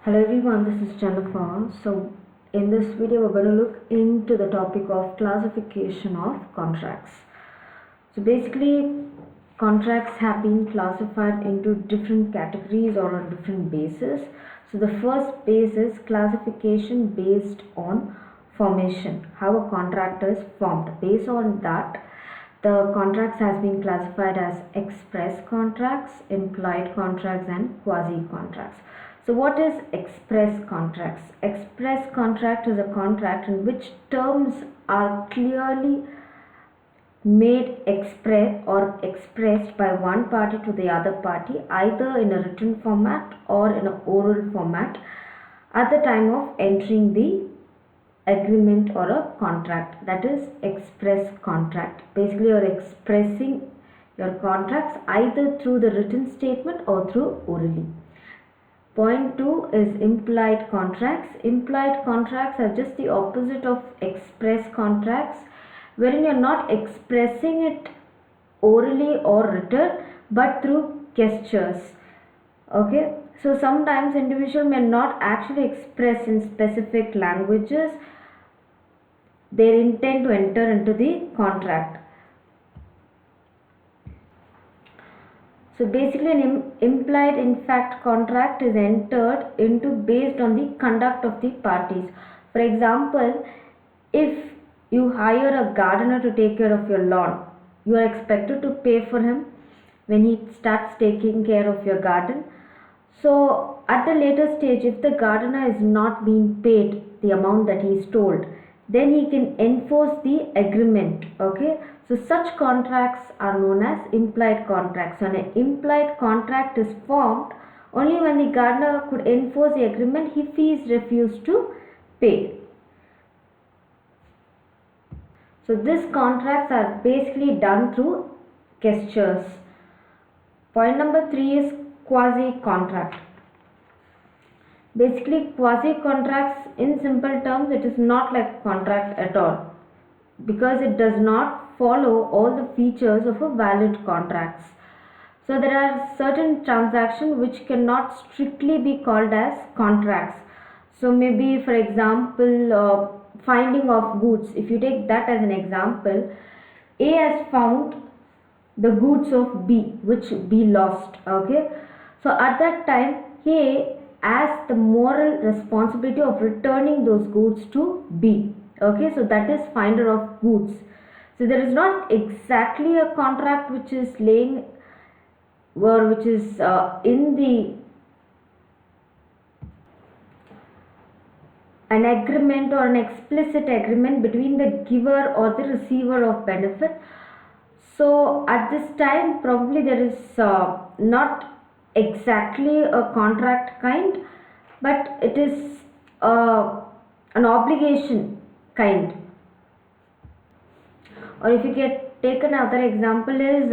Hello everyone, this is Jennifer. So in this video we're going to look into the topic of classification of contracts. So basically contracts have been classified into different categories or on different bases. So the first base is classification based on formation, how a contract is formed. Based on that, the contracts has been classified as express contracts, implied contracts and quasi contracts. So what is express contracts? Express contract is a contract in which terms are clearly made express or expressed by one party to the other party, either in a written format or in an oral format at the time of entering the agreement or a contract. That is express contract. Basically you're expressing your contracts either through the written statement or through orally. Point 2 is implied contracts. Implied contracts are just the opposite of express contracts, wherein you're not expressing it orally or written but through gestures. Okay, so sometimes individual may not actually express in specific languages their intent to enter into the contract. So basically an implied in fact contract is entered into based on the conduct of the parties. For example, if you hire a gardener to take care of your lawn, you are expected to pay for him when he starts taking care of your garden. So at the later stage, if the gardener is not being paid the amount that he is told, then he can enforce the agreement. Okay, so such contracts are known as implied contracts. So an implied contract is formed only when the gardener could enforce the agreement if he is refused to pay. So these contracts are basically done through gestures. Point number 3 is quasi contract. Basically quasi contracts, in simple terms, it is not like contract at all, because it does not follow all the features of a valid contracts. So there are certain transactions which cannot strictly be called as contracts. So maybe for example finding of goods, if you take that as an example, A has found the goods of B which B lost. Okay, so at that time A has the moral responsibility of returning those goods to B. Okay, so that is finder of goods. So there is not exactly a contract which is laying or which is in the an agreement or an explicit agreement between the giver or the receiver of benefit. So at this time probably there is not exactly a contract kind, but it is an obligation kind. Or if you take another example is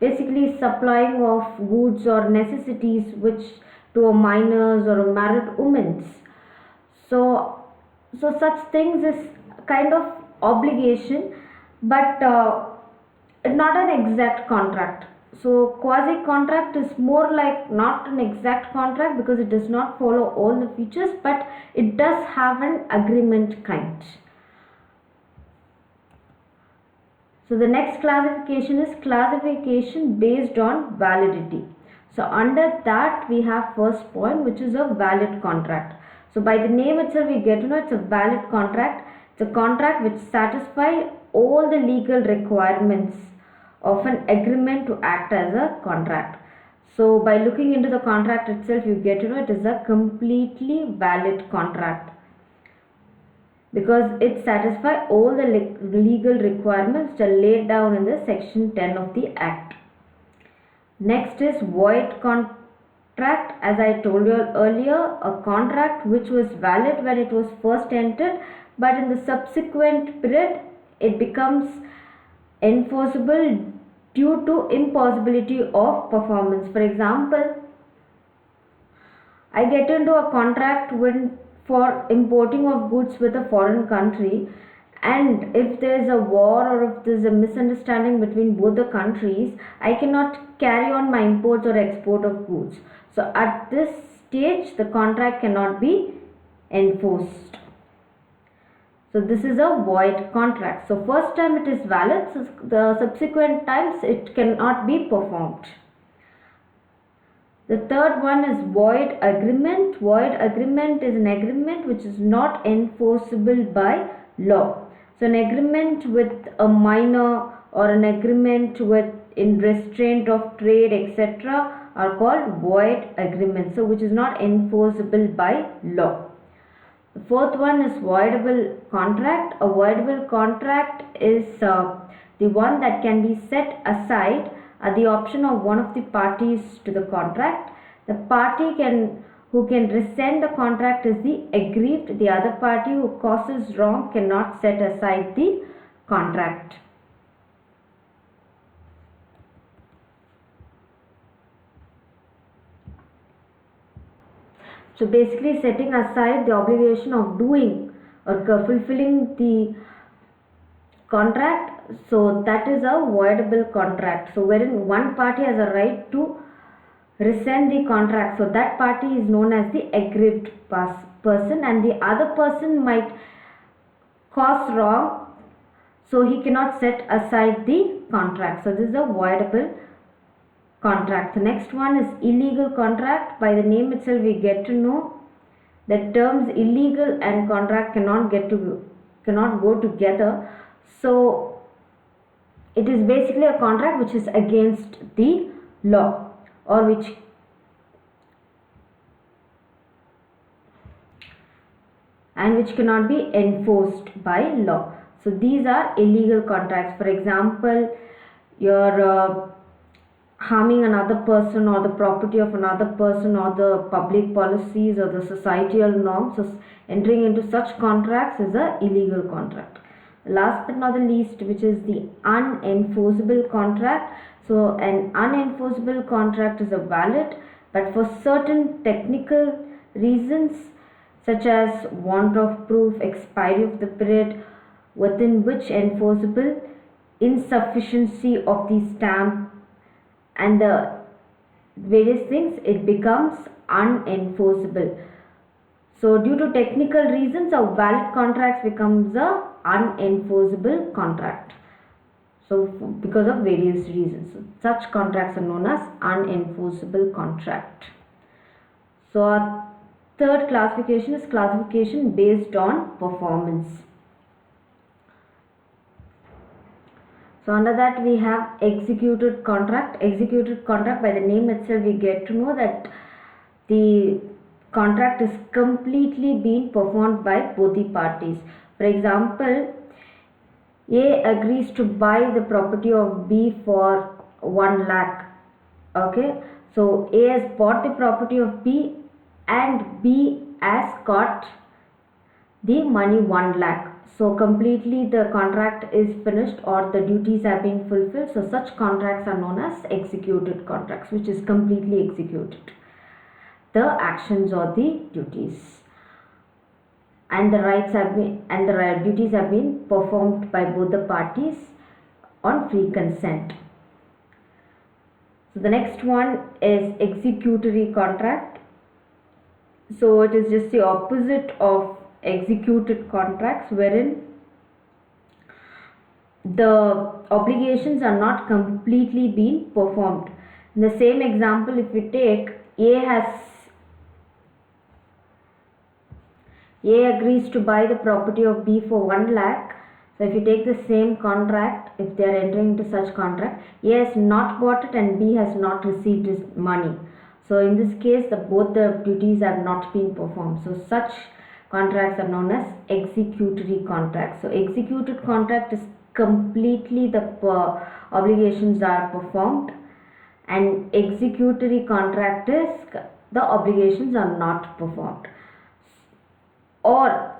basically supplying of goods or necessities which to a minors or a married women's. So such things is kind of obligation, but not an exact contract. So quasi contract is more like not an exact contract because it does not follow all the features, but it does have an agreement kind. So the next classification is classification based on validity. So under that we have first point, which is a valid contract. So by the name itself we get to know it's a valid contract. It's a contract which satisfies all the legal requirements of an agreement to act as a contract. So by looking into the contract itself you get to know it is a completely valid contract, because it satisfies all the legal requirements that are laid down in the section 10 of the Act. Next is void contract. As I told you earlier, a contract which was valid when it was first entered, but in the subsequent period it becomes enforceable due to impossibility of performance. For example, I get into a contract for importing of goods with a foreign country, and if there is a war or if there is a misunderstanding between both the countries, I cannot carry on my imports or export of goods. So at this case the contract cannot be enforced. So this is a void contract. So first time it is valid, so the subsequent times it cannot be performed. The third one is void agreement. Void agreement is an agreement which is not enforceable by law. So an agreement with a minor or an agreement with in restraint of trade, etc. are called void agreements, so which is not enforceable by law. The fourth one is voidable contract. A voidable contract is the one that can be set aside at the option of one of the parties to the contract. The party who can rescind the contract is the aggrieved. The other party who causes wrong cannot set aside the contract. So basically setting aside the obligation of doing or fulfilling the contract, so that is a voidable contract. So wherein one party has a right to rescind the contract, so that party is known as the aggrieved person, and the other person might cause wrong, so he cannot set aside the contract. So this is a voidable contract. The next one is illegal contract. By the name itself we get to know that terms illegal and contract cannot go together. So it is basically a contract which is against the law, or which cannot be enforced by law. So these are illegal contracts. For example, you're harming another person or the property of another person or the public policies or the societal norms. So entering into such contracts is a illegal contract. Last but not the least, which is the unenforceable contract. So an unenforceable contract is a valid, but for certain technical reasons such as want of proof, expiry of the period within which enforceable, insufficiency of the stamp, and the various things, it becomes unenforceable. So due to technical reasons, a valid contract becomes a unenforceable contract. So because of various reasons, such contracts are known as unenforceable contract. So our third classification is classification based on performance. So under that we have executed contract. Executed contract, by the name itself we get to know that the contract is completely being performed by both the parties. For example, A agrees to buy the property of B for 1 lakh. Okay, so A has bought the property of B and B has got the money 1 lakh. So completely the contract is finished or the duties have been fulfilled. So such contracts are known as executed contracts, which is completely executed, the actions or the duties, and the rights have been and the duties have been performed by both the parties on free consent. So the next one is executory contract. So it is just the opposite of executed contracts, wherein the obligations are not completely being performed. In the same example, if we take A agrees to buy the property of B for 1 lakh. So if you take the same contract, if they are entering into such contract, A has not bought it and B has not received his money. So in this case, both the duties have not been performed. So such contracts are known as executory contracts. So executed contract is completely the obligations are performed, and executory contract is the obligations are not performed. Or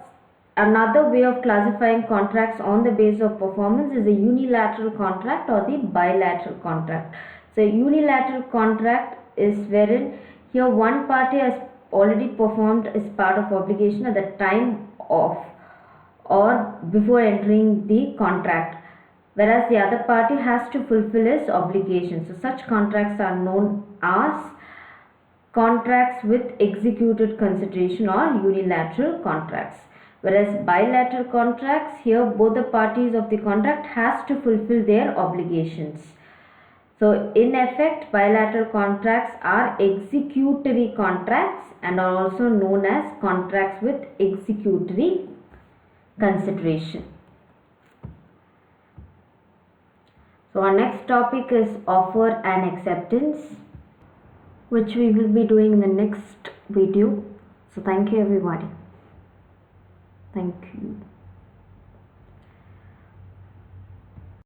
another way of classifying contracts on the basis of performance is a unilateral contract or the bilateral contract. So unilateral contract is wherein here one party has already performed as part of obligation at the time of or before entering the contract, whereas the other party has to fulfill his obligations. So such contracts are known as contracts with executed consideration or unilateral contracts. Whereas bilateral contracts, here both the parties of the contract has to fulfill their obligations. So in effect, bilateral contracts are executory contracts and are also known as contracts with executory consideration. So our next topic is offer and acceptance, which we will be doing in the next video. So thank you everybody. Thank you.